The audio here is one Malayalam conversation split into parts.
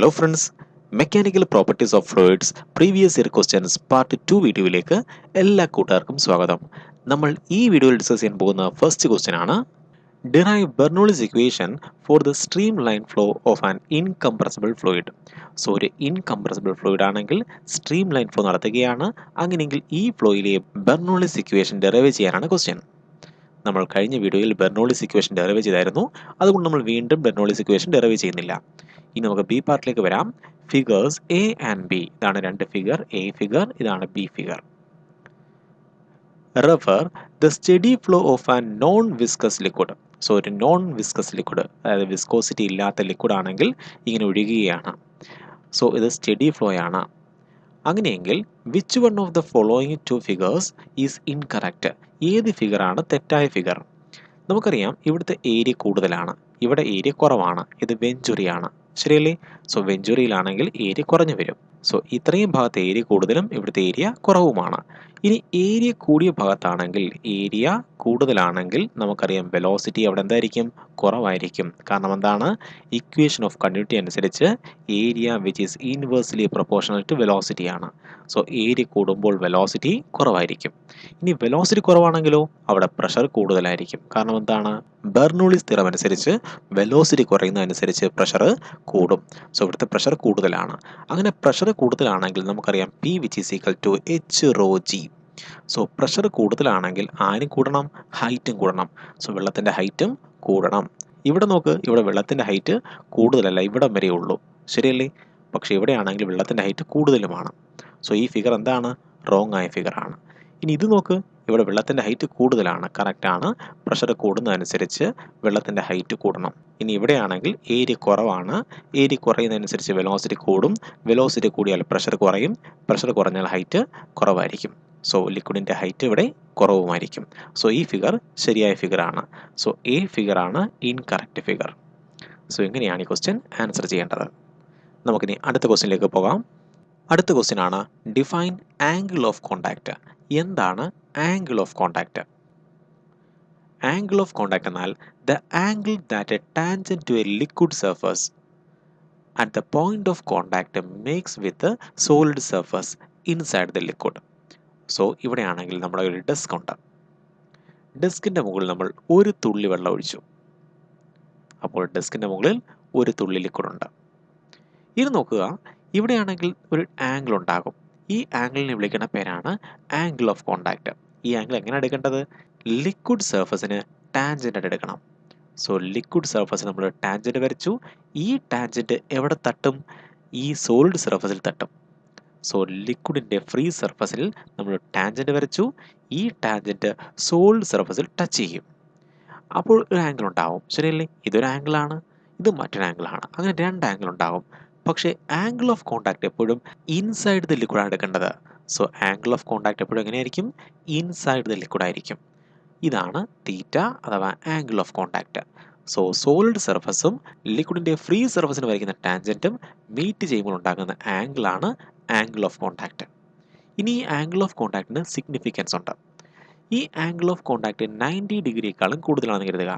Hello friends, Mechanical Properties of Fluids Previous Year Questions Part 2 വീഡിയോയിലേക്ക് എല്ലാ കൂട്ടുകാർക്കും സ്വാഗതം. നമ്മൾ ഈ വീഡിയോയിൽ ഡിസ്കസ് ചെയ്യാൻ പോകുന്ന ഫസ്റ്റ് ക്വസ്റ്റ്യൻ ആണ് Derive Bernoulli's equation for the streamline flow of an incompressible fluid. So ഒരു ഇൻകംപ്രസിബിൾ ഫ്ലൂയിഡ് ആണെങ്കിൽ സ്ട്രീംലൈൻ ഫ്ലോ നടത്തുകയാണ്. അങ്ങനെയെങ്കിൽ ഈ ഫ്ലോയിലെ ബെർണോളിസ് ഇക്വേഷൻ ഡെറൈവ് ചെയ്യാനാണ് ക്വസ്റ്റ്യൻ. നമ്മൾ കഴിഞ്ഞ വീഡിയോയിൽ ബെർണോളിസ് ഇക്വേഷൻ ഡെറൈവ് ചെയ്തായിരുന്നു. അതുകൊണ്ട് നമ്മൾ വീണ്ടും ബെർണോളിസ് ഇക്വേഷൻ ഡെറൈവ് ചെയ്യുന്നില്ല. ഇനി നമുക്ക് ബി പാർട്ടിലേക്ക് വരാം. ഫിഗേഴ്സ് എ ആൻഡ് ബി, ഇതാണ് രണ്ട് ഫിഗർ, എ ഫിഗർ, ഇതാണ് B figure. Refer the study flow of an non viscous liquid. So ഒരു നോൺ വിസ്കസ് ലിക്വിഡ്, അതായത് വിസ്കോസിറ്റി ഇല്ലാത്ത ലിക്വിഡ് ആണെങ്കിൽ ഇങ്ങനെ ഒഴുകുകയാണ്. സോ ഇത് സ്റ്റഡി ഫ്ലോ ആണ്. അങ്ങനെയെങ്കിൽ which one of the following to figures is incorrect? ഏത് ഫിഗറാണ് തെറ്റായ ഫിഗർ? നമുക്കറിയാം ഇവിടുത്തെ ഏരിയ കൂടുതലാണ്, ഇവിടെ ഏരിയ കുറവാണ്, ഇത് വെഞ്ചുറിയാണ്, ശരിയല്ലേ? സോ വെഞ്ചുറിയിലാണെങ്കിൽ ഏരിയ കുറഞ്ഞു വരും. സോ ഇത്രയും ഭാഗത്ത് ഏരിയ കൂടുതലും ഇവിടുത്തെ ഏരിയ കുറവുമാണ്. ഇനി ഏരിയ കൂടിയ ഭാഗത്താണെങ്കിൽ, ഏരിയ കൂടുതലാണെങ്കിൽ നമുക്കറിയാം വെലോസിറ്റി അവിടെ എന്തായിരിക്കും? കുറവായിരിക്കും. കാരണം എന്താണ്? ഇക്വേഷൻ ഓഫ് കണ്ടിന്യൂറ്റി അനുസരിച്ച് area which is inversely proportional to velocity ആണ്. സോ ഏരിയ കൂടുമ്പോൾ വെലോസിറ്റി കുറവായിരിക്കും. ഇനി വെലോസിറ്റി കുറവാണെങ്കിലോ അവിടെ പ്രഷർ കൂടുതലായിരിക്കും. കാരണം എന്താണ്? ബെർണൂളിസ് തിയറം അനുസരിച്ച് വെലോസിറ്റി കുറയുന്നതനുസരിച്ച് പ്രഷർ കൂടും. സോ ഇവിടുത്തെ പ്രഷർ കൂടുതലാണ്. അങ്ങനെ പ്രഷർ കൂടുതലാണെങ്കിൽ നമുക്കറിയാം P which is equal to H rho G. So pressure കൂടുതലാണെങ്കിൽ ആരും കൂടണം? ഹൈറ്റും കൂടണം. സോ വെള്ളത്തിൻ്റെ ഹൈറ്റും കൂടണം. ഇവിടെ നോക്ക്, ഇവിടെ വെള്ളത്തിൻ്റെ ഹൈറ്റ് കൂടുതലല്ല, ഇവിടം വരെ ഉള്ളൂ, ശരിയല്ലേ? പക്ഷേ ഇവിടെയാണെങ്കിൽ വെള്ളത്തിൻ്റെ ഹൈറ്റ് കൂടുതലുമാണ്. സോ ഈ ഫിഗർ എന്താണ്? റോങ് ആയ ഫിഗറാണ്. ഇനി ഇത് നോക്ക്, ഇവിടെ വെള്ളത്തിൻ്റെ ഹൈറ്റ് കൂടുതലാണ്, കറക്റ്റാണ്. പ്രഷർ കൂടുന്നതനുസരിച്ച് വെള്ളത്തിൻ്റെ ഹൈറ്റ് കൂടണം. ഇനി ഇവിടെയാണെങ്കിൽ ഏരിയ കുറവാണ്, ഏരിയ കുറയുന്നതനുസരിച്ച് വെലോസിറ്റി കൂടും, വെലോസിറ്റി കൂടിയാൽ പ്രഷർ കുറയും, പ്രഷർ കുറഞ്ഞാൽ ഹൈറ്റ് കുറവായിരിക്കും. സോ ലിക്വിഡിൻ്റെ ഹൈറ്റ് ഇവിടെ കുറവുമായിരിക്കും. സോ ഈ ഫിഗർ ശരിയായ ഫിഗറാണ്. സോ എ ഫിഗറാണ് ഇൻകറക്റ്റ് ഫിഗർ. സോ എങ്ങനെയാണ് ഈ ക്വസ്റ്റ്യൻ ആൻസർ ചെയ്യേണ്ടത്? നമുക്കിനി അടുത്ത ക്വസ്റ്റ്യനിലേക്ക് പോകാം. അടുത്ത ക്വസ്റ്റ്യൻ ആണ് ഡിഫൈൻ ആംഗിൾ ഓഫ് കോണ്ടാക്ട്. എന്താണ് angle of contact? Angle of contact എന്നാൽ the angle that a tangent to a liquid surface at the point of contact makes with solid surface inside the liquid. So ഇവിടെയാണെങ്കിൽ നമ്മുടെ ഒരു ഡെസ്ക് ഉണ്ട്. ഡെസ്കിൻ്റെ മുകളിൽ നമ്മൾ ഒരു തുള്ളി വെള്ളം ഒഴിച്ചു. അപ്പോൾ ഡെസ്കിൻ്റെ മുകളിൽ ഒരു തുള്ളി ലിക്വിഡ് ഉണ്ട്. ഇത് നോക്കുക, ഇവിടെയാണെങ്കിൽ ഒരു ആംഗിൾ ഉണ്ടാകും. ഈ ആംഗിളിനെ വിളിക്കുന്ന പേരാണ് ആംഗിൾ ഓഫ് കോണ്ടാക്ട്. ഈ ആംഗിൾ എങ്ങനെ എടുക്കേണ്ടത്? ലിക്വിഡ് സർഫസിന് ടാൻജൻ്റ് ആയിട്ട് എടുക്കണം. സോ ലിക്വിഡ് സർഫസ് നമ്മൾ ടാൻജൻ്റ് വരച്ചു. ഈ ടാൻജൻ്റ് എവിടെ തട്ടും? ഈ സോളിഡ് സർഫസിൽ തട്ടും. സോ ലിക്വിഡിൻ്റെ ഫ്രീ സർഫസിൽ നമ്മൾ ടാൻജൻ്റ് വരച്ചു. ഈ ടാൻജൻ്റ് സോളിഡ് സർഫസിൽ ടച്ച് ചെയ്യും. അപ്പോൾ ഒരു ആംഗിൾ ഉണ്ടാവും, ശരിയല്ലേ? ഇതൊരു ആംഗിളാണ്, ഇത് മറ്റൊരു ആംഗിളാണ്. അങ്ങനെ രണ്ട് ആംഗിൾ ഉണ്ടാവും. പക്ഷേ ആംഗിൾ ഓഫ് കോണ്ടാക്ട് എപ്പോഴും ഇൻസൈഡ് ദ ലിക്വിഡ് ആണ് എടുക്കേണ്ടത്. സോ ആംഗിൾ ഓഫ് കോണ്ടാക്ട് എപ്പോഴും എങ്ങനെയായിരിക്കും? ഇൻസൈഡ് ദ ലിക്വിഡ് ആയിരിക്കും. ഇതാണ് തീറ്റ അഥവാ angle of contact. So solid സർഫസും ലിക്വിഡിൻ്റെ ഫ്രീ സർഫസിന് വരയ്ക്കുന്ന ടാൻജൻറ്റും മീറ്റ് ചെയ്യുമ്പോൾ ഉണ്ടാകുന്ന ആംഗിളാണ് ആംഗിൾ ഓഫ് കോണ്ടാക്ട്. ഇനി ഈ ആംഗിൾ ഓഫ് കോണ്ടാക്ടിന് സിഗ്നിഫിക്കൻസ് ഉണ്ട്. ഈ ആംഗിൾ ഓഫ് കോണ്ടാക്ട് 90 ഡിഗ്രിയേക്കാളും കൂടുതലാണെന്ന് കരുതുക.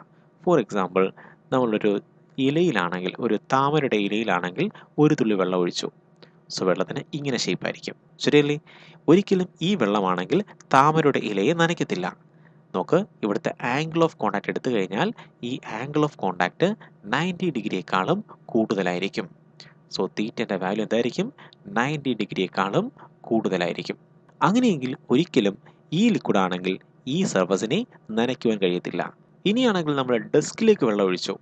ഫോർ എക്സാമ്പിൾ, നമ്മളൊരു ഇലയിലാണെങ്കിൽ, ഒരു താമരയുടെ ഇലയിലാണെങ്കിൽ ഒരു തുള്ളി വെള്ളം ഒഴിച്ചു. സോ വെള്ളത്തിന് ഇങ്ങനെ ഷേപ്പായിരിക്കും, ശരിയല്ലേ? ഒരിക്കലും ഈ വെള്ളമാണെങ്കിൽ താമരയുടെ ഇലയെ നനയ്ക്കത്തില്ല. നോക്ക്, ഇവിടുത്തെ ആംഗിൾ ഓഫ് കോണ്ടാക്ട് എടുത്തു കഴിഞ്ഞാൽ ഈ ആംഗിൾ ഓഫ് കോണ്ടാക്ട് 90 ഡിഗ്രിയേക്കാളും കൂടുതലായിരിക്കും. സോ തീറ്റൻ്റെ വാല്യൂ എന്തായിരിക്കും? 90 ഡിഗ്രിയേക്കാളും കൂടുതലായിരിക്കും. അങ്ങനെയെങ്കിൽ ഒരിക്കലും ഈ ലിക്വിഡ് ആണെങ്കിൽ ഈ സർഫസിനെ നനയ്ക്കുവാൻ കഴിയത്തില്ല. ഇനിയാണെങ്കിൽ നമ്മൾ ഡെസ്കിലേക്ക് വെള്ളം ഒഴിച്ചു.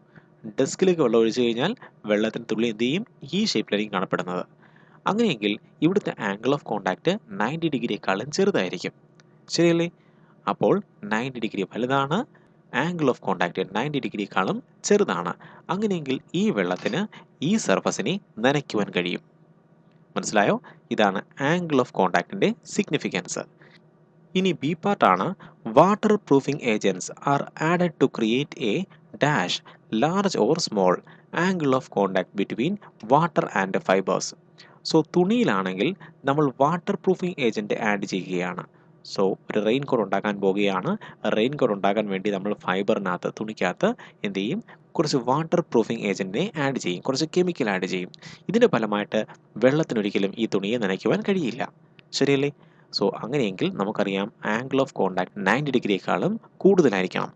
ഡെസ്കിലേക്ക് വെള്ളം ഒഴിച്ചു കഴിഞ്ഞാൽ വെള്ളത്തിന് തുള്ളി എന്ത് ചെയ്യും? ഈ ഷേപ്പിലായിരിക്കും കാണപ്പെടുന്നത്. അങ്ങനെയെങ്കിൽ ഇവിടുത്തെ ആംഗിൾ ഓഫ് കോണ്ടാക്ട് 90 ഡിഗ്രിയേക്കാളും ചെറുതായിരിക്കും, ശരിയല്ലേ? അപ്പോൾ 90 ഡിഗ്രി വലുതാണ്, ആംഗിൾ ഓഫ് കോണ്ടാക്ട് 90 ഡിഗ്രിയേക്കാളും ചെറുതാണ്. അങ്ങനെയെങ്കിൽ ഈ വെള്ളത്തിന് ഈ സർഫസിനെ നനയ്ക്കുവാൻ കഴിയും. മനസ്സിലായോ? ഇതാണ് ആംഗിൾ ഓഫ് കോണ്ടാക്ടിൻ്റെ സിഗ്നിഫിക്കൻസ്. ഇനി ബി പാർട്ടാണ് waterproofing agents are added to create a dash large or small angle of contact between water and fibres. So തുണിയിലാണെങ്കിൽ നമ്മൾ വാട്ടർ പ്രൂഫിംഗ് ഏജൻറ്റ് ആഡ് ചെയ്യുകയാണ്. സോ ഒരു റെയിൻ കോട്ട് ഉണ്ടാക്കാൻ പോവുകയാണ്. റെയിൻ കോട്ട് ഉണ്ടാക്കാൻ വേണ്ടി നമ്മൾ ഫൈബറിനകത്ത്, തുണിക്കകത്ത് എന്ത് ചെയ്യും? കുറച്ച് വാട്ടർ പ്രൂഫിംഗ് ഏജൻറ്റിനെ ആഡ് ചെയ്യും, കുറച്ച് കെമിക്കൽ ആഡ് ചെയ്യും. ഇതിൻ്റെ ഫലമായിട്ട് വെള്ളത്തിനൊരിക്കലും ഈ തുണിയെ നനയ്ക്കുവാൻ കഴിയില്ല. ശരിയല്ലേ? സോ അങ്ങനെയെങ്കിൽ നമുക്കറിയാം ആംഗിൾ ഓഫ് കോണ്ടാക്ട് 90 ഡിഗ്രിയേക്കാളും കൂടുതലായിരിക്കണം.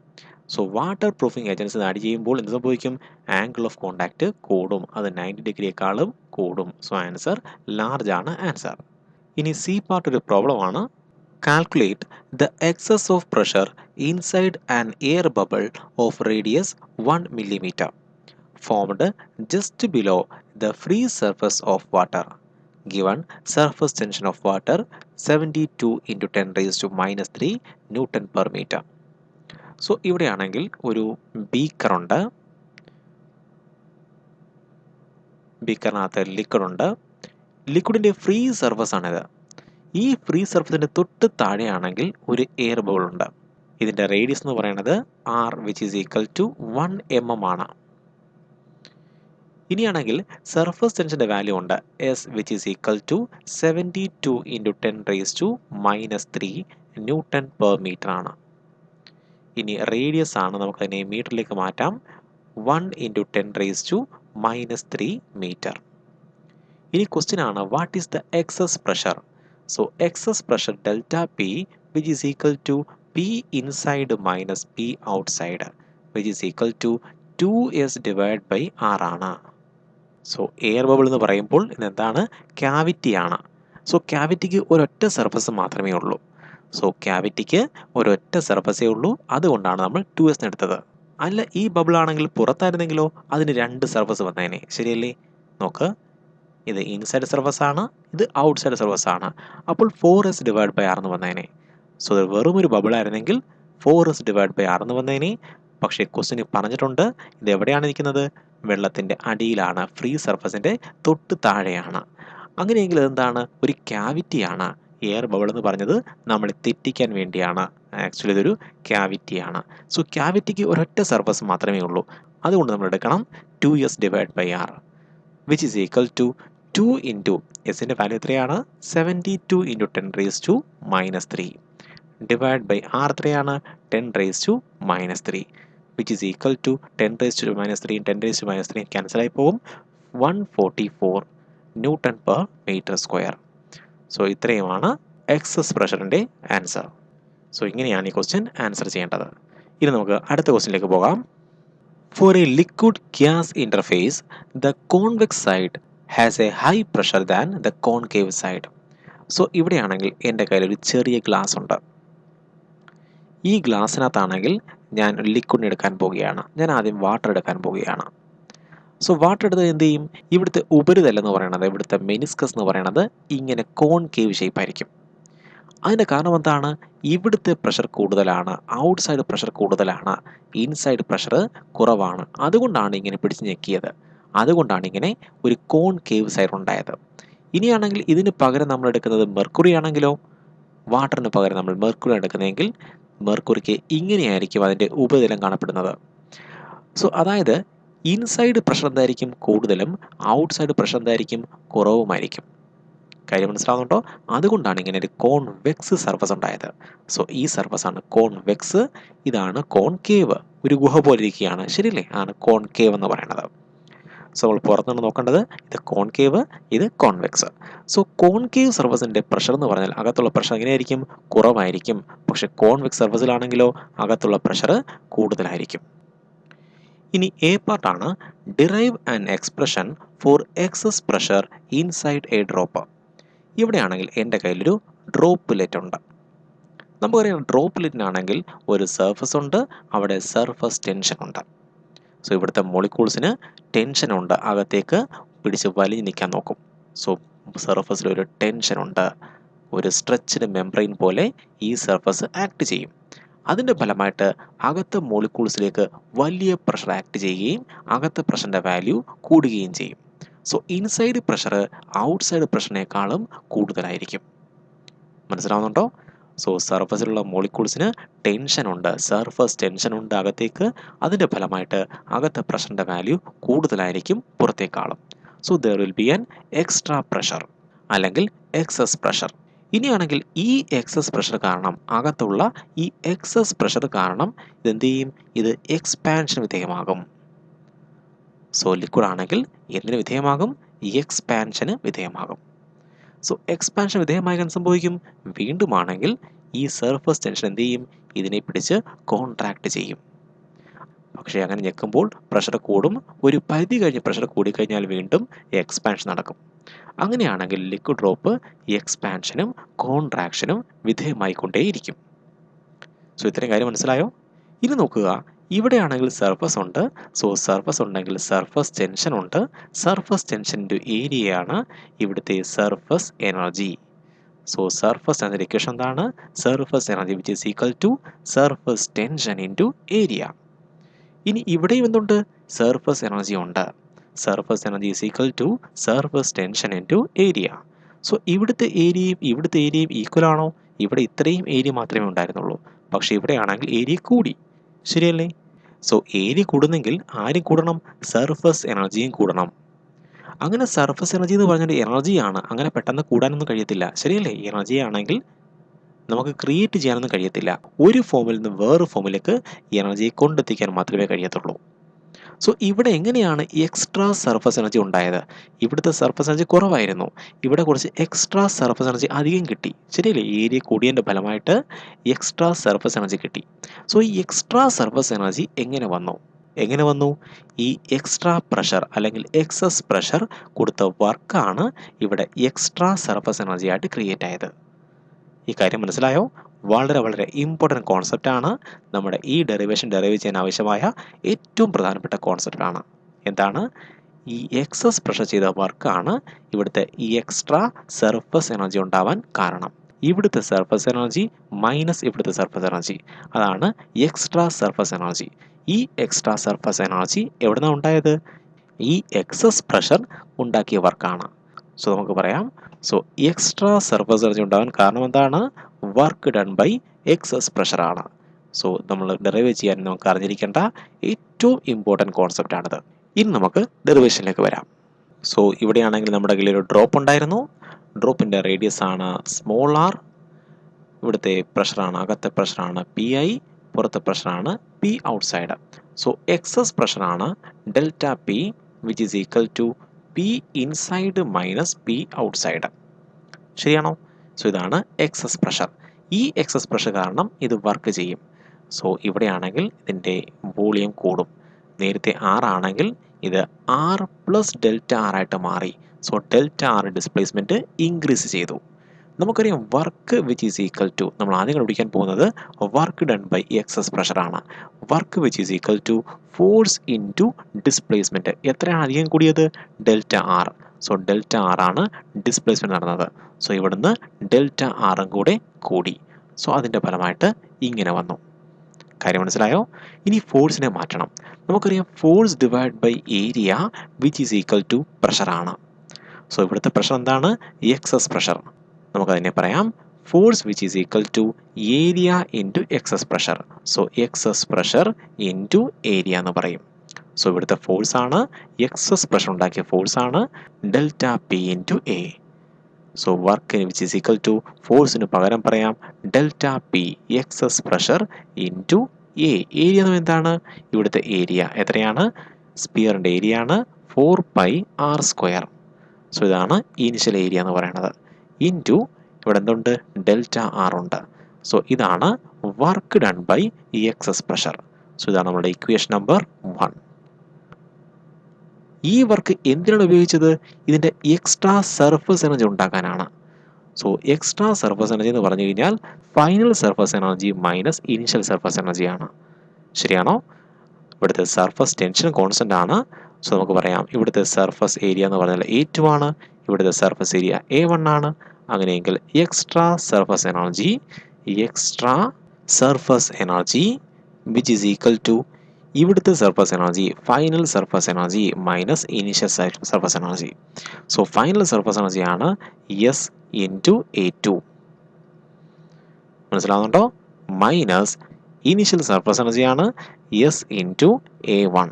So water proofing agents add ചെയ്യുമ്പോൾ എന്ത് സംഭവിക്കും? ആംഗിൾ ഓഫ് കോണ്ടാക്ട് കൂടും, അത് 90 ഡിഗ്രിയേക്കാളും കൂടും. സോ ആൻസർ ലാർജ് ആണ് ആൻസർ. ഇനി സി പാർട്ട് ഒരു പ്രോബ്ലമാണ്. Calculate the excess of pressure inside an air bubble of radius 1 millimeter formed just below the free surface of water. Given surface tension of water 72 into 10 raised to minus 3 Newton per meter. So ഇവിടെയാണെങ്കിൽ ഒരു ബീക്കറുണ്ട്, ബീക്കറിനകത്ത് ലിക്വിഡുണ്ട്. ലിക്വിഡിൻ്റെ ഫ്രീ സർഫസ് ആണിത്. ഈ ഫ്രീ സർഫസിൻ്റെ തൊട്ട് താഴെയാണെങ്കിൽ ഒരു എയർ ബബിൾ ഉണ്ട്. ഇതിൻ്റെ റേഡിയസ് എന്ന് പറയുന്നത് r which is equal to 1 mm ആണ്. ഇനിയാണെങ്കിൽ സർഫസ് ടെൻഷൻ്റെ വാല്യൂ ഉണ്ട് s which is equal to 72 into 10 raise to minus 3 newton per metre ആണ്. ഇനി റേഡിയസ് ആണ്, നമുക്കതിനെ മീറ്ററിലേക്ക് മാറ്റാം. 1 into 10 raise to minus 3 metre. ഇനി ക്വസ്റ്റ്യൻ ആണ് what is the excess pressure. So excess pressure delta P which is equal to P inside minus P outside which is equal to 2s divided by R ആണ്. സോ എയർ ബബിൾ എന്ന് പറയുമ്പോൾ ഇതെന്താണ്? ക്യാവിറ്റിയാണ്. സോ ക്യാവിറ്റിക്ക് ഒരൊറ്റ സർഫസ് മാത്രമേ ഉള്ളൂ. സോ ക്യാവിറ്റിക്ക് ഒരൊറ്റ സർഫസേ ഉള്ളൂ, അതുകൊണ്ടാണ് നമ്മൾ 2s എടുത്തത്. അല്ല, ഈ ബബിൾ ആണെങ്കിൽ പുറത്തായിരുന്നെങ്കിലോ അതിന് 2 സർഫസ് വന്നേനെ. ശരിയല്ലേ? നോക്ക്, ഇത് ഇൻസൈഡ് സർഫസ് ആണ്, ഇത് ഔട്ട്സൈഡ് സർഫസ് ആണ്. അപ്പോൾ 4s ഡിവൈഡ് ബൈ r എന്ന് വന്നേനെ. സോ ഇത് വെറും ഒരു ബബിൾ ആയിരുന്നെങ്കിൽ 4s ഡിവൈഡ് ബൈ r എന്ന് വന്നേനെ. പക്ഷേ ക്വസ്റ്റ്യൻ പറഞ്ഞിട്ടുണ്ട് ഇത് എവിടെയാണ് ഇരിക്കുന്നത്? വെള്ളത്തിൻ്റെ അടിയിലാണ്, ഫ്രീ സർഫസിൻ്റെ തൊട്ട് താഴെയാണ്. അങ്ങനെയെങ്കിൽ ഇതെന്താണ്? ഒരു ക്യാവിറ്റിയാണ്. എയർ ബബിൾ എന്ന് പറഞ്ഞത് നമ്മൾ തെറ്റിക്കാൻ വേണ്ടിയാണ്. ആക്ച്വലി ഇതൊരു ക്യാവിറ്റിയാണ്. സോ ക്യാവിറ്റിക്ക് ഒരൊറ്റ സർഫസ് മാത്രമേ ഉള്ളൂ, അതുകൊണ്ട് നമ്മൾ എടുക്കണം 2s divide by r which is equal to 2 into എസിൻ്റെ വാല്യൂ എത്രയാണ്? 72 into 10 raise to minus 3 divide by r എത്രയാണ്? 10 raise to minus 3 which is equal to 10 raise to minus 3 10 raise to minus 3 ക്യാൻസലായി പോകും. 144 newton per metre square. So ഇത്രയുമാണ് എക്സസ് പ്രഷറിൻ്റെ ആൻസർ. സോ ഇങ്ങനെയാണ് ഈ ക്വസ്റ്റ്യൻ ആൻസർ ചെയ്യേണ്ടത്. ഇനി നമുക്ക് അടുത്ത ക്വസ്റ്റ്യനിലേക്ക് പോകാം. For a liquid gas interface, the convex side has a high pressure than the concave side. So ഇവിടെയാണെങ്കിൽ എൻ്റെ കയ്യിൽ ഒരു ചെറിയ ഗ്ലാസ് ഉണ്ട്. ഈ ഗ്ലാസ്സിനകത്താണെങ്കിൽ ഞാൻ ലിക്വിഡ് എടുക്കാൻ പോവുകയാണ്. ഞാൻ ആദ്യം വാട്ടർ എടുക്കാൻ പോവുകയാണ്. സോ വാട്ടർ എടുത്ത് എന്ത് ചെയ്യും? ഇവിടുത്തെ ഉപരിതലം എന്ന് പറയുന്നത്, ഇവിടുത്തെ മെനിസ്കസ് എന്ന് പറയുന്നത് ഇങ്ങനെ കോൺകേവ് ഷേപ്പ് ആയിരിക്കും. അതിൻ്റെ കാരണം എന്താണ്? ഇവിടുത്തെ പ്രഷർ കൂടുതലാണ്, ഔട്ട്സൈഡ് പ്രഷർ കൂടുതലാണ്, ഇൻസൈഡ് പ്രഷർ കുറവാണ്. അതുകൊണ്ടാണ് ഇങ്ങനെ പിടിച്ച് ഞെക്കിയത്. അതുകൊണ്ടാണ് ഇങ്ങനെ ഒരു കോൺകേവ് സൈഡ് ഉണ്ടായത്. ഇനിയാണെങ്കിൽ ഇതിന് പകരം നമ്മൾ എടുക്കുന്നത് മെർക്കുറി ആണെങ്കിലോ, വാട്ടറിന് പകരം നമ്മൾ മെർക്കുറി എടുക്കുന്നതെങ്കിൽ മെർക്കുറിക്ക് ഇങ്ങനെയായിരിക്കും അതിൻ്റെ ഉപരിതലം കാണപ്പെടുന്നത്. സോ അതായത് ഇൻസൈഡ് പ്രഷർ എന്തായിരിക്കും? കൂടുതലും, ഔട്ട്സൈഡ് പ്രഷർ എന്തായിരിക്കും? കുറവുമായിരിക്കും. കാര്യം മനസ്സിലാവുന്നുണ്ടോ? അതുകൊണ്ടാണ് ഇങ്ങനെ ഒരു കോൺവെക്സ് സർഫസ് ഉണ്ടായത്. സോ ഈ സർഫസ് ആണ് കോൺവെക്സ്, ഇതാണ് കോൺകേവ്. ഒരു ഗുഹ പോലെ ഇരിക്കുകയാണ്, ശരിയല്ലേ? ആണ് കോൺകേവ് എന്ന് പറയുന്നത്. സോ നമ്മൾ പുറത്തുനിന്ന് നോക്കേണ്ടത് ഇത് കോൺകേവ്, ഇത് കോൺവെക്സ്. സോ കോൺകേവ് സർഫസിൻ്റെ പ്രഷർ എന്ന് പറഞ്ഞാൽ അകത്തുള്ള പ്രഷർ എങ്ങനെയായിരിക്കും? കുറവായിരിക്കും. പക്ഷെ കോൺവെക്സ് സർഫസിലാണെങ്കിലോ അകത്തുള്ള പ്രഷർ കൂടുതലായിരിക്കും. ഇനി എ പാർട്ടാണ് derive an expression for excess pressure inside a drop. ഇവിടെയാണെങ്കിൽ എൻ്റെ കയ്യിലൊരു ഡ്രോപ്പ്ലെറ്റ് ഉണ്ട്. നമുക്കറിയാം ഡ്രോപ്പ്ലെറ്റിനാണെങ്കിൽ ഒരു സർഫസ് ഉണ്ട്, അവിടെ സർഫസ് ടെൻഷൻ ഉണ്ട്. സോ ഇവിടുത്തെ മോളിക്യൂൾസിന് ടെൻഷൻ ഉണ്ട്, അകത്തേക്ക് പിടിച്ച് വലിഞ്ഞു നിൽക്കാൻ നോക്കും. സോ സർഫസിൽ ഒരു ടെൻഷൻ ഉണ്ട്, ഒരു സ്ട്രെച്ച്ഡ് മെംബ്രെയിൻ പോലെ ഈ സർഫസ് ആക്ട് ചെയ്യും. അതിൻ്റെ ഫലമായിട്ട് അകത്തെ മോളിക്യൂൾസിലേക്ക് വലിയ പ്രഷർ ആക്ട് ചെയ്യുകയും അകത്തെ പ്രഷറിൻ്റെ വാല്യൂ കൂടുകയും ചെയ്യും. സോ ഇൻസൈഡ് പ്രഷർ ഔട്ട്സൈഡ് പ്രഷറിനേക്കാളും കൂടുതലായിരിക്കും. മനസ്സിലാവുന്നുണ്ടോ? സോ സർഫസിലുള്ള മോളിക്യൂൾസിന് ടെൻഷൻ ഉണ്ട്, സർഫസ് ടെൻഷൻ ഉണ്ട് അകത്തേക്ക്. അതിൻ്റെ ഫലമായിട്ട് അകത്തെ പ്രഷറിൻ്റെ വാല്യൂ കൂടുതലായിരിക്കും പുറത്തേക്കാളും. So there will be an extra pressure അല്ലെങ്കിൽ എക്സസ് പ്രഷർ. ഇനിയാണെങ്കിൽ ഈ എക്സസ് പ്രഷർ കാരണം, അകത്തുള്ള ഈ എക്സസ് പ്രഷർ കാരണം ഇതെന്ത് ചെയ്യും? ഇത് എക്സ്പാൻഷൻ വിധേയമാകും. സോ ലിക്വിഡ് ആണെങ്കിൽ എന്തിന് വിധേയമാകും? എക്സ്പാൻഷന് വിധേയമാകും. സോ എക്സ്പാൻഷൻ വിധേയമാകാൻ സംഭവിക്കും. വീണ്ടുമാണെങ്കിൽ ഈ സർഫസ് ടെൻഷൻ എന്ത് ചെയ്യും? ഇതിനെ പിടിച്ച് കോൺട്രാക്ട് ചെയ്യും. പക്ഷേ അങ്ങനെ ഞെക്കുമ്പോൾ പ്രഷർ കൂടും. ഒരു പരിധി കഴിഞ്ഞ് പ്രഷർ കൂടിക്കഴിഞ്ഞാൽ വീണ്ടും എക്സ്പാൻഷൻ നടക്കും. അങ്ങനെയാണെങ്കിൽ ലിക്വിഡ് ഡ്രോപ്പ് എക്സ്പാൻഷനും കോൺട്രാക്ഷനും വിധേയമായിക്കൊണ്ടേയിരിക്കും. സോ ഇത്രയും കാര്യം മനസ്സിലായോ? ഇനി നോക്കുക, ഇവിടെയാണെങ്കിൽ സർഫസ് ഉണ്ട്. സോ സർഫസ് ഉണ്ടെങ്കിൽ സർഫസ് ടെൻഷൻ ഉണ്ട്. സർഫസ് ടെൻഷൻ്റെ ഏരിയയാണ് ഇവിടുത്തെ സർഫസ് എനർജി. സോ സർഫസ് എന്ന ഇക്വേഷൻ എന്താണ്? Surface energy which is equal to surface tension into area. ഇനി ഇവിടെയും എന്തുണ്ട്? സർഫസ് എനർജി ഉണ്ട്. Surface energy is equal to surface tension into area. So ഇവിടുത്തെ ഏരിയയും ഈക്വൽ ആണോ? ഇവിടെ ഇത്രയും ഏരിയ മാത്രമേ ഉണ്ടായിരുന്നുള്ളൂ. പക്ഷേ ഇവിടെയാണെങ്കിൽ ഏരിയ കൂടി, ശരിയല്ലേ? സോ ഏരിയ കൂടുന്നെങ്കിൽ ആരും കൂടണം? സർഫസ് എനർജിയും കൂടണം. അങ്ങനെ സർഫസ് എനർജി എന്ന് പറഞ്ഞാൽ എനർജിയാണ്, അങ്ങനെ പെട്ടെന്ന് കൂടാനൊന്നും കഴിയത്തില്ല, ശരിയല്ലേ? എനർജി ആണെങ്കിൽ നമുക്ക് ക്രിയേറ്റ് ചെയ്യാനൊന്നും കഴിയത്തില്ല. ഒരു ഫോമിൽ നിന്ന് വേറൊരു ഫോമിലേക്ക് എനർജിയെ കൊണ്ടെത്തിക്കാൻ മാത്രമേ കഴിയത്തുള്ളൂ. സോ ഇവിടെ എങ്ങനെയാണ് എക്സ്ട്രാ സർഫസ് എനർജി ഉണ്ടായത്? ഇവിടുത്തെ സർഫസ് എനർജി കുറവായിരുന്നു, ഇവിടെ കുറച്ച് എക്സ്ട്രാ സർഫസ് എനർജി അധികം കിട്ടി, ശരിയല്ലേ? ഏരിയ കൂടിയതിൻ്റെ ഫലമായിട്ട് എക്സ്ട്രാ സർഫസ് എനർജി കിട്ടി. സോ ഈ എക്സ്ട്രാ സർഫസ് എനർജി എങ്ങനെ വന്നു? ഈ എക്സ്ട്രാ പ്രഷർ അല്ലെങ്കിൽ എക്സസ് പ്രഷർ കൊടുത്ത വർക്കാണ് ഇവിടെ എക്സ്ട്രാ സർഫസ് എനർജി ആയിട്ട് ക്രിയേറ്റ് ആയത്. ഈ കാര്യം മനസ്സിലായോ? വളരെ വളരെ ഇമ്പോർട്ടൻറ്റ് കോൺസെപ്റ്റാണ്. നമ്മുടെ ഈ ഡെറിവ് ചെയ്യാൻ ആവശ്യമായ ഏറ്റവും പ്രധാനപ്പെട്ട കോൺസെപ്റ്റാണ്. എന്താണ്? ഈ എക്സസ് പ്രഷർ ചെയ്ത വർക്കാണ് ഇവിടുത്തെ ഈ എക്സ്ട്രാ സർഫസ് എനർജി ഉണ്ടാവാൻ കാരണം. ഇവിടുത്തെ സർഫസ് എനർജി മൈനസ് ഇവിടുത്തെ സർഫസ് എനർജി, അതാണ് എക്സ്ട്രാ സർഫസ് എനർജി. ഈ എക്സ്ട്രാ സർഫസ് എനർജി എവിടെ നിന്നാണ് ഉണ്ടായത്? ഈ എക്സസ് പ്രഷർ ഉണ്ടാക്കിയ വർക്കാണ്. സോ നമുക്ക് പറയാം, സോ എക്സ്ട്രാ സർഫസ് എനർജി ഉണ്ടാകാൻ കാരണം എന്താണ്? വർക്ക് ഡൺ ബൈ എക്സസ് പ്രഷറാണ്. സോ നമ്മൾ ഡെറിവ് ചെയ്യാൻ നമുക്ക് അറിഞ്ഞിരിക്കേണ്ട ഏറ്റവും ഇമ്പോർട്ടൻറ്റ് കോൺസെപ്റ്റാണിത്. ഇനി നമുക്ക് ഡെറിവേഷനിലേക്ക് വരാം. സോ ഇവിടെയാണെങ്കിൽ നമ്മുടെ കയ്യിൽ ഒരു ഡ്രോപ്പ് ഉണ്ടായിരുന്നു. ഡ്രോപ്പിൻ്റെ റേഡിയസ് ആണ് സ്മോൾ ആർ. ഇവിടുത്തെ പ്രഷറാണ്, അകത്തെ പ്രഷറാണ് പി ഐ, പുറത്തെ പ്രഷറാണ് പി ഔട്ട്സൈഡ്. സോ എക്സസ് പ്രഷറാണ് delta P which is equal to P inside minus P outside. ശരിയാണോ? സോ ഇതാണ് എക്സസ് പ്രഷർ. ഈ എക്സസ് പ്രഷർ കാരണം ഇത് വർക്ക് ചെയ്യും. സോ ഇവിടെയാണെങ്കിൽ ഇതിൻ്റെ വോളിയം കൂടും. നേരത്തെ ആർ ആണെങ്കിൽ ഇത് ആർ പ്ലസ് ഡെൽറ്റ ആർ ആയിട്ട് മാറി. So delta R displacement increase ചെയ്തു. നമുക്കറിയാം work which is equal to, നമ്മൾ ആദ്യം കണ്ടുപിടിക്കാൻ പോകുന്നത് വർക്ക് ഡൺ ബൈ എക്സസ് പ്രഷറാണ്. Work which is equal to force in to displacement. എത്രയാണ് അധികം കൂടിയത്? Delta R. So delta R ആണ് ഡിസ്പ്ലേസ്മെൻറ്റ് നടന്നത്. സോ ഇവിടുന്ന് ഡെൽറ്റ ആറും കൂടെ കൂടി. സോ അതിൻ്റെ ഫലമായിട്ട് ഇങ്ങനെ വന്നു. കാര്യം മനസ്സിലായോ? ഇനി ഫോഴ്സിനെ മാറ്റണം. നമുക്കറിയാം force divide by area which is equal to പ്രഷറാണ്. സോ ഇവിടുത്തെ പ്രഷർ എന്താണ്? Excess pressure. നമുക്കതിനെ പറയാം force which is equal to area into excess pressure. So excess pressure into area എന്ന് പറയും. സോ ഇവിടുത്തെ ഫോഴ്സാണ്, എക്സസ് പ്രഷർ ഉണ്ടാക്കിയ ഫോഴ്സാണ് delta P into A. So work which is equal to, ഫോഴ്സിന് പകരം പറയാം delta P excess pressure into A. Area എന്ന് എന്താണ്? ഇവിടുത്തെ ഏരിയ എത്രയാണ്? സ്പിയറിൻ്റെ ഏരിയ ആണ് 4πr². സോ ഇതാണ് ഇനിഷ്യൽ ഏരിയ എന്ന് പറയുന്നത്. ഇൻറ്റു ഇവിടെ എന്തുണ്ട്? ഡെൽറ്റ ആർ ഉണ്ട്. സോ ഇതാണ് work done by excess pressure. So ഇതാണ് നമ്മുടെ ഇക്വേഷൻ നമ്പർ 1. ഈ വർക്ക് എന്തിനാണ് ഉപയോഗിച്ചത്? ഇതിൻ്റെ എക്സ്ട്രാ സർഫസ് എനർജി ഉണ്ടാക്കാനാണ്. സോ എക്സ്ട്രാ സർഫസ് എനർജി എന്ന് പറഞ്ഞു കഴിഞ്ഞാൽ final surface energy minus initial surface എനർജിയാണ്. ശരിയാണോ? ഇവിടുത്തെ സർഫസ് ടെൻഷൻ കോൺസ്റ്റൻ്റ് ആണ്. സോ നമുക്ക് പറയാം ഇവിടുത്തെ സർഫസ് ഏരിയ എന്ന് പറഞ്ഞാൽ A2 ആണ്, ഇവിടുത്തെ സർഫസ് ഏരിയ A1 ആണ്. അങ്ങനെയെങ്കിൽ extra surface energy which is equal to ഇവിടുത്തെ surface energy final surface energy minus initial surface energy. So final surface energy ആണ് എസ് ഇൻറ്റു A2. മനസ്സിലാവുന്നുണ്ടോ? മൈനസ് ഇനീഷ്യൽ സർഫസ് എനർജിയാണ് എസ് ഇൻറ്റു A1.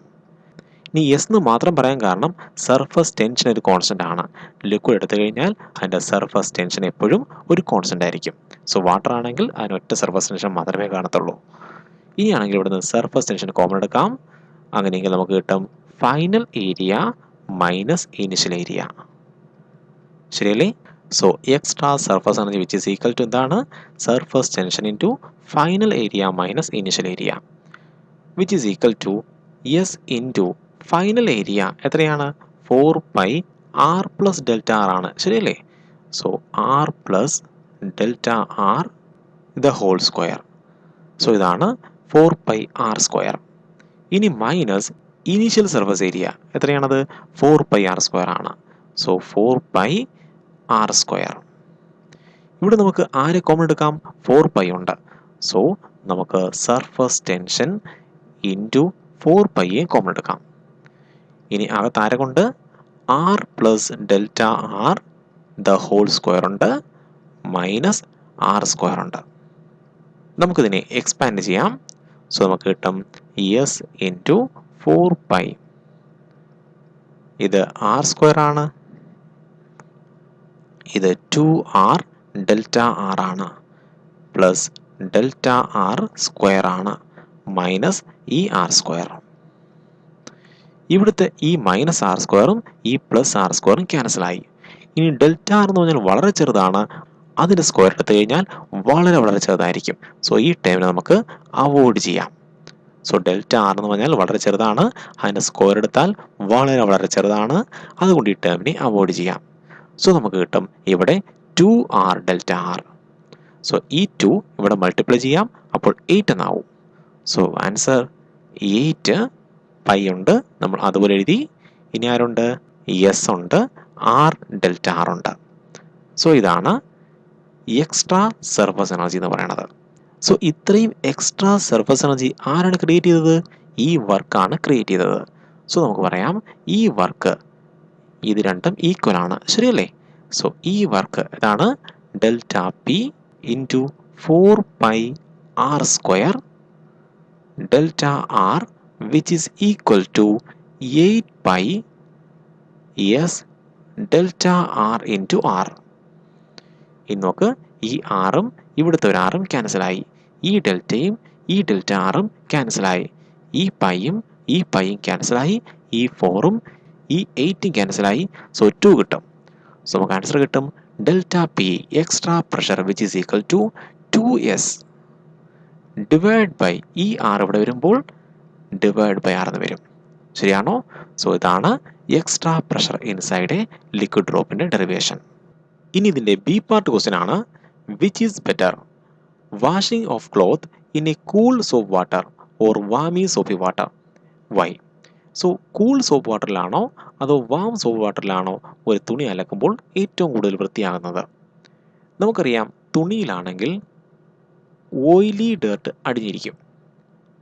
ഇനി എസ് എന്ന് മാത്രം പറയാൻ കാരണം സർഫസ് ടെൻഷൻ ഒരു കോൺസ്റ്റൻ്റ് ആണ്. ലിക്വിഡ് എടുത്തു കഴിഞ്ഞാൽ അതിൻ്റെ സർഫസ് ടെൻഷൻ എപ്പോഴും ഒരു കോൺസ്റ്റൻ്റ് ആയിരിക്കും. സോ വാട്ടർ ആണെങ്കിൽ അതിനൊറ്റ സർഫസ് ടെൻഷൻ മാത്രമേ കാണത്തുള്ളൂ. ഇനിയാണെങ്കിൽ ഇവിടുന്ന് സർഫസ് ടെൻഷൻ കോമൺ എടുക്കാം. അങ്ങനെയെങ്കിൽ നമുക്ക് കിട്ടും final area minus initial area. ശരിയല്ലേ? So extra surface energy which is equal to എന്താണ്? Surface tension into final area minus initial area which is equal to S into final area എത്രയാണ്? 4 π r പ്ലസ് ഡെൽറ്റ ആർ ആണ്. ശരിയല്ലേ? So R plus delta R the whole square. So ഇതാണ് 4 π r സ്ക്വയർ. ഇനി മൈനസ് ഇനീഷ്യൽ സർഫസ് ഏരിയ എത്രയാണത്? 4 π r സ്ക്വയർ ആണ്. So 4 π r square. ഇവിടെ നമുക്ക് ആരെ കോമൺ എടുക്കാം? 4 π ഉണ്ട്. സോ നമുക്ക് സർഫസ് ടെൻഷൻ ഇൻറ്റു 4 π കോമൺ എടുക്കാം. ഇനി അകത്ത് ആരെ കൊണ്ട്? R plus delta R the whole square ഉണ്ട്, മൈനസ് ആർ സ്ക്വയർ ഉണ്ട്. നമുക്കിതിനെ എക്സ്പാൻഡ് ചെയ്യാം. സോ നമുക്ക് കിട്ടും എസ് ഇൻറ്റു 4 π. ഇത് ആർ സ്ക്വയർ ആണ്, ഇത് 2r ഡെൽറ്റ ആർ ആണ്, പ്ലസ് ഡെൽറ്റ ആർ സ്ക്വയർ ആണ്, മൈനസ് ഈ ആർ സ്ക്വയർ. ഇവിടുത്തെ ഈ മൈനസ് ആർ സ്ക്വയറും ഈ പ്ലസ് ആർ സ്ക്വയറും ക്യാൻസലായി. ഇനി ഡെൽറ്റ ആർ എന്ന് പറഞ്ഞാൽ വളരെ ചെറുതാണ്, അതിൻ്റെ സ്ക്വയർ എടുത്തു കഴിഞ്ഞാൽ വളരെ വളരെ ചെറുതായിരിക്കും. സോ ഈ ടേമിനെ നമുക്ക് അവോയ്ഡ് ചെയ്യാം. സോ ഡെൽറ്റ ആർ എന്ന് പറഞ്ഞാൽ വളരെ ചെറുതാണ്, അതിൻ്റെ സ്ക്വയർ എടുത്താൽ വളരെ വളരെ ചെറുതാണ്, അതുകൊണ്ട് ഈ ടേമിനെ അവോയ്ഡ് ചെയ്യാം. സോ നമുക്ക് കിട്ടും ഇവിടെ 2r ഡെൽറ്റ ആർ. സോ ഈ 2 ഇവിടെ മൾട്ടിപ്ലൈ ചെയ്യാം, അപ്പോൾ 8 എന്നാവും. സോ ആൻസർ 8 π ഉണ്ട്, നമ്മൾ അതുപോലെ എഴുതി. ഇനി ആരുണ്ട്? എസ് ഉണ്ട്, ആർ ഡെൽറ്റ ആർ ഉണ്ട്. സോ ഇതാണ് എക്സ്ട്രാ സർഫസ് എനർജി എന്ന് പറയുന്നത്. സോ ഇത്രയും എക്സ്ട്രാ സർഫസ് എനർജി ആരാണ് ക്രിയേറ്റ് ചെയ്തത്? ഈ വർക്കാണ് ക്രിയേറ്റ് ചെയ്തത്. സോ നമുക്ക് പറയാം ഈ വർക്ക് ഇത് രണ്ടും ഈക്വൽ ആണ്. ശരിയല്ലേ? സോ ഈ വർക്ക് ഇതാണ് delta P into 4 π r square delta R which is equal to 8 π S delta R into R. ഇനി നോക്ക്, ഈ ആറും ഇവിടുത്തെ ഒരു ആറും ക്യാൻസലായി, ഈ ഡെൽറ്റയും ഈ ഡെൽറ്റ ആറും ക്യാൻസലായി, ഈ പൈയും ഈ പൈയും ക്യാൻസലായി, ഈ 4ഉം ഈ 8ഉം ക്യാൻസലായി. സോ 2 കിട്ടും. സോ നമുക്ക് ആൻസർ കിട്ടും delta P extra pressure which is equal to 2s divide by ഈ ആർ ഇവിടെ വരുമ്പോൾ ഡിവൈഡ് ബൈ ആർ എന്ന് വരും. ശരിയാണോ? സോ ഇതാണ് extra pressure inside a liquid ഡ്രോപ്പിൻ്റെ ഡെറിവേഷൻ. ഇനി ഇതിൻ്റെ ബി പാർട്ട് ക്വസ്റ്റ്യൻ ആണ്, which is better washing of cloth in a cool soap water or warmy soapy water? Why? So cool soap വാട്ടറിലാണോ അതോ വാം സോപ്പ് വാട്ടറിലാണോ ഒരു തുണി അലക്കുമ്പോൾ ഏറ്റവും കൂടുതൽ വൃത്തിയാകുന്നത്? നമുക്കറിയാം തുണിയിലാണെങ്കിൽ ഓയിലി ഡേർട്ട് അടിഞ്ഞിരിക്കും.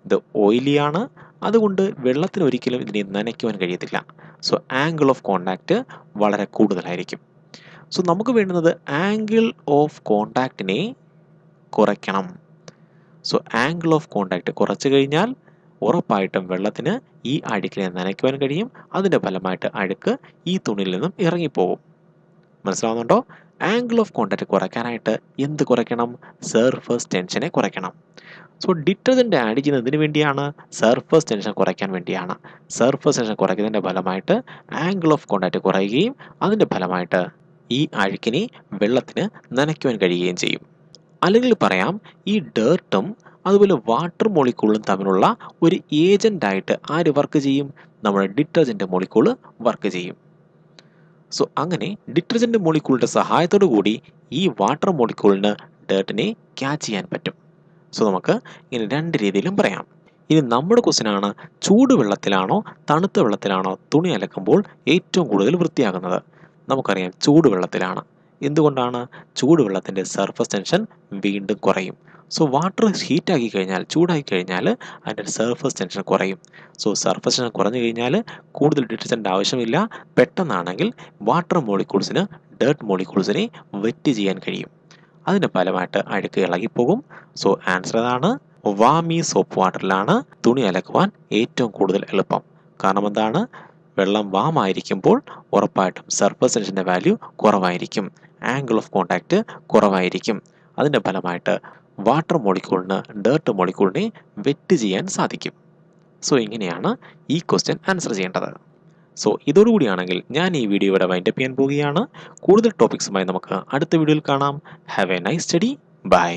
ഇത് ഓയിലിയാണ്, അതുകൊണ്ട് വെള്ളത്തിന് ഒരിക്കലും ഇതിനെ നനയ്ക്കുവാൻ കഴിയത്തില്ല. സോ ആംഗിൾ ഓഫ് കോണ്ടാക്റ്റ് വളരെ കൂടുതലായിരിക്കും. സോ നമുക്ക് വേണ്ടുന്നത് ആംഗിൾ ഓഫ് കോണ്ടാക്റ്റിനെ കുറയ്ക്കണം. സോ ആംഗിൾ ഓഫ് കോണ്ടാക്റ്റ് കുറച്ച് കഴിഞ്ഞാൽ ഉറപ്പായിട്ടും വെള്ളത്തിന് ഈ അഴുക്കിനെ നനയ്ക്കുവാൻ കഴിയും. അതിൻ്റെ ഫലമായിട്ട് അഴുക്ക് ഈ തുണിയിൽ നിന്നും ഇറങ്ങിപ്പോകും. മനസ്സിലാവുന്നുണ്ടോ? ആംഗിൾ ഓഫ് കോണ്ടാക്റ്റ് കുറയ്ക്കാനായിട്ട് എന്ത് കുറയ്ക്കണം? സർഫസ് ടെൻഷനെ കുറയ്ക്കണം. സോ ഡിറ്റർജൻറ്റ് ആഡ് ചെയ്യുന്നതിന് വേണ്ടിയാണ്, സർഫസ് ടെൻഷൻ കുറയ്ക്കാൻ വേണ്ടിയാണ്. സർഫസ് ടെൻഷൻ കുറയ്ക്കുന്നതിൻ്റെ ഫലമായിട്ട് ആംഗിൾ ഓഫ് കോണ്ടാക്റ്റ് കുറയുകയും അതിൻ്റെ ഫലമായിട്ട് ഈ അഴുക്കിനെ വെള്ളത്തിന് നനയ്ക്കുവാൻ കഴിയുകയും ചെയ്യും. അല്ലെങ്കിൽ പറയാം, ഈ ഡേർട്ടും അതുപോലെ വാട്ടർ മോളിക്യൂളും തമ്മിലുള്ള ഒരു ഏജൻ്റായിട്ട് ആര് വർക്ക് ചെയ്യും? നമ്മുടെ ഡിറ്റർജൻറ്റ് മോളിക്യൂള് വർക്ക് ചെയ്യും. സോ അങ്ങനെ ഡിറ്റർജൻറ്റ് മോളിക്യൂളിൻ്റെ സഹായത്തോടു കൂടി ഈ വാട്ടർ മോളിക്യൂളിന് ഡേർട്ടിനെ ക്യാച്ച് ചെയ്യാൻ പറ്റും. സോ നമുക്ക് ഇങ്ങനെ രണ്ട് രീതിയിലും പറയാം. ഇനി നമ്മുടെ ക്വസ്റ്റ്യനാണ്, ചൂടുവെള്ളത്തിലാണോ തണുത്ത വെള്ളത്തിലാണോ തുണി അലക്കുമ്പോൾ ഏറ്റവും കൂടുതൽ വൃത്തിയാകുന്നത്? നമുക്കറിയാം ചൂടുവെള്ളത്തിലാണ്. എന്തുകൊണ്ടാണ്? ചൂടുവെള്ളത്തിൻ്റെ സർഫസ് ടെൻഷൻ വീണ്ടും കുറയും. സോ വാട്ടർ ഹീറ്റാക്കി കഴിഞ്ഞാൽ, ചൂടാക്കി കഴിഞ്ഞാൽ അതിൻ്റെ സർഫസ് ടെൻഷൻ കുറയും. സോ സർഫസ് ടെൻഷൻ കുറഞ്ഞു കഴിഞ്ഞാൽ കൂടുതൽ ഡിറ്റർജൻ്റ് ആവശ്യമില്ല. പെട്ടെന്നാണെങ്കിൽ വാട്ടർ മോളിക്യൂൾസിന് ഡേർട്ട് മോളിക്യൂൾസിനെ വെറ്റ് ചെയ്യാൻ കഴിയും. അതിൻ്റെ ഫലമായിട്ട് അഴുക്ക് ഇളകിപ്പോകും. സോ ആൻസർ അതാണ്, വാമി സോപ്പ് വാട്ടറിലാണ് തുണി അലക്കുവാൻ ഏറ്റവും കൂടുതൽ എളുപ്പം. കാരണം എന്താണ്? വെള്ളം വാം ആയിരിക്കുമ്പോൾ ഉറപ്പായിട്ടും സർഫസ് ടെൻഷൻ്റെ വാല്യൂ കുറവായിരിക്കും, ആംഗിൾ ഓഫ് കോണ്ടാക്റ്റ് കുറവായിരിക്കും. അതിൻ്റെ ഫലമായിട്ട് വാട്ടർ മോളിക്യൂളിന് ഡേർട്ട് മോളിക്യൂളിനെ വെറ്റ് ചെയ്യാൻ സാധിക്കും. സോ ഇങ്ങനെയാണ് ഈ ക്വസ്റ്റ്യൻ ആൻസർ ചെയ്യേണ്ടത്. സോ ഇതോടുകൂടിയാണെങ്കിൽ ഞാൻ ഈ വീഡിയോ ഇവിടെ വൈൻഡപ്പ് ചെയ്യാൻ പോവുകയാണ്. കൂടുതൽ ടോപ്പിക്സുമായി നമുക്ക് അടുത്ത വീഡിയോയിൽ കാണാം. Have a nice study. By.